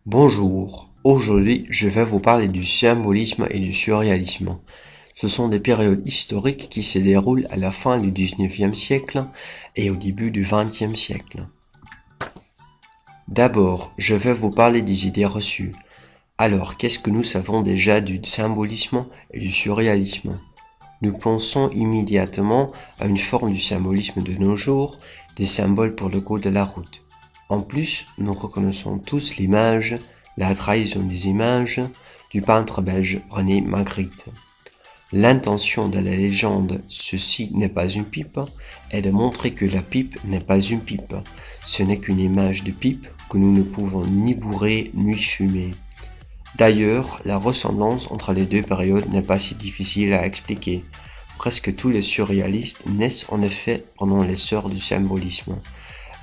Bonjour, aujourd'hui je vais vous parler du symbolisme et du surréalisme. Ce sont des périodes historiques qui se déroulent à la fin du 19e siècle et au début du 20e siècle. D'abord, je vais vous parler des idées reçues. Alors, qu'est-ce que nous savons déjà du symbolisme et du surréalisme? Nous pensons immédiatement à une forme du symbolisme de nos jours, des symboles pour le code de la route. En plus, nous reconnaissons tous l'image, la trahison des images, du peintre belge René Magritte. L'intention de la légende « Ceci n'est pas une pipe » est de montrer que la pipe n'est pas une pipe. Ce n'est qu'une image de pipe que nous ne pouvons ni bourrer ni fumer. D'ailleurs, la ressemblance entre les deux périodes n'est pas si difficile à expliquer. Presque tous les surréalistes naissent en effet pendant l'essor du symbolisme.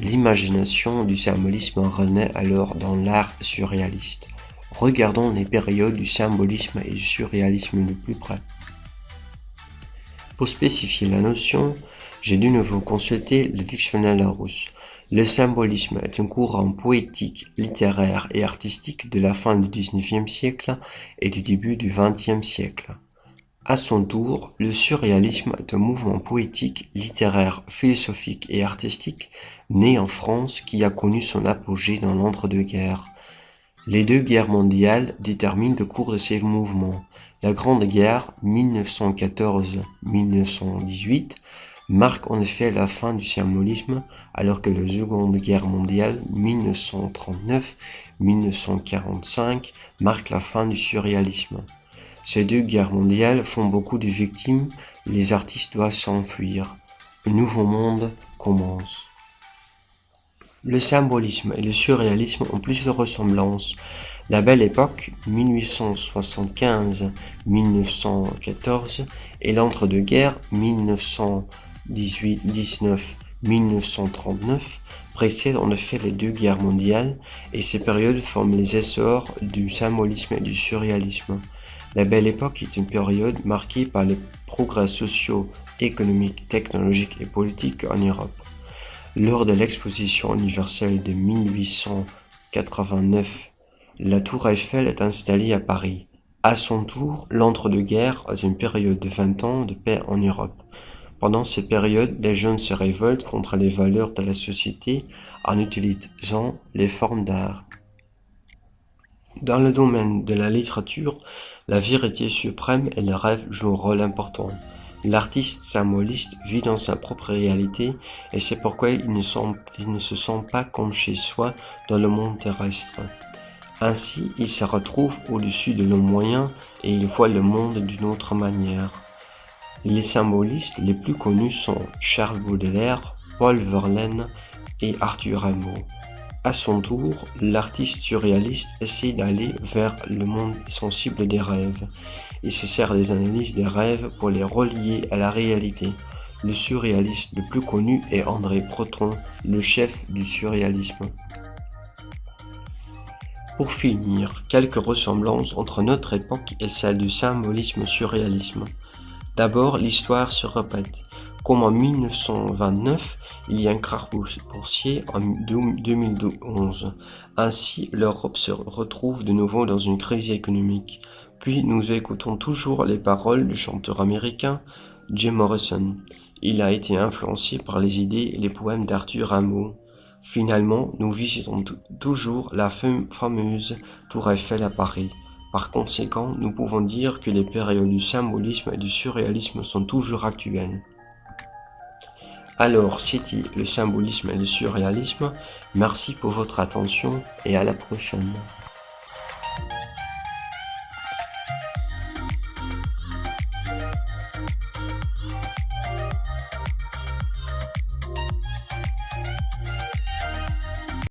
L'imagination du symbolisme renaît alors dans l'art surréaliste. Regardons les périodes du symbolisme et du surréalisme de plus près. Pour spécifier la notion, j'ai de nouveau consulté le dictionnaire Larousse. Le symbolisme est un courant poétique, littéraire et artistique de la fin du XIXe siècle et du début du XXe siècle. À son tour, le surréalisme est un mouvement poétique, littéraire, philosophique et artistique né en France qui a connu son apogée dans l'entre-deux-guerres. Les deux guerres mondiales déterminent le cours de ces mouvements. La Grande Guerre 1914-1918 marque en effet la fin du symbolisme, alors que la Seconde Guerre mondiale 1939-1945 marque la fin du surréalisme. Ces deux guerres mondiales font beaucoup de victimes, les artistes doivent s'enfuir. Un nouveau monde commence. Le symbolisme et le surréalisme ont plus de ressemblances. La Belle Époque, 1875-1914, et l'entre-deux-guerres, 1918-1939, précèdent en effet les deux guerres mondiales, et ces périodes forment les essors du symbolisme et du surréalisme. La Belle Époque est une période marquée par les progrès sociaux, économiques, technologiques et politiques en Europe. Lors de l'exposition universelle de 1889, la Tour Eiffel est installée à Paris. À son tour, l'entre-deux-guerres est une période de 20 ans de paix en Europe. Pendant cette période, les jeunes se révoltent contre les valeurs de la société en utilisant les formes d'art. Dans le domaine de la littérature, la vérité suprême et le rêve jouent un rôle important. L'artiste symboliste vit dans sa propre réalité et c'est pourquoi il ne se sent pas comme chez soi dans le monde terrestre. Ainsi, il se retrouve au-dessus de l'homme moyen et il voit le monde d'une autre manière. Les symbolistes les plus connus sont Charles Baudelaire, Paul Verlaine et Arthur Rimbaud. À son tour, l'artiste surréaliste essaie d'aller vers le monde sensible des rêves. Il se sert des analyses des rêves pour les relier à la réalité. Le surréaliste le plus connu est André Breton, le chef du surréalisme. Pour finir, quelques ressemblances entre notre époque et celle du symbolisme-surréalisme. D'abord, l'histoire se répète. Comme en 1929, il y a un krach boursier en 2011. Ainsi, l'Europe se retrouve de nouveau dans une crise économique. Puis nous écoutons toujours les paroles du chanteur américain Jim Morrison. Il a été influencé par les idées et les poèmes d'Arthur Rimbaud. Finalement, nous visitons toujours la fameuse Tour Eiffel à Paris. Par conséquent, nous pouvons dire que les périodes du symbolisme et du surréalisme sont toujours actuelles. Alors, c'était le symbolisme et le surréalisme. Merci pour votre attention et à la prochaine.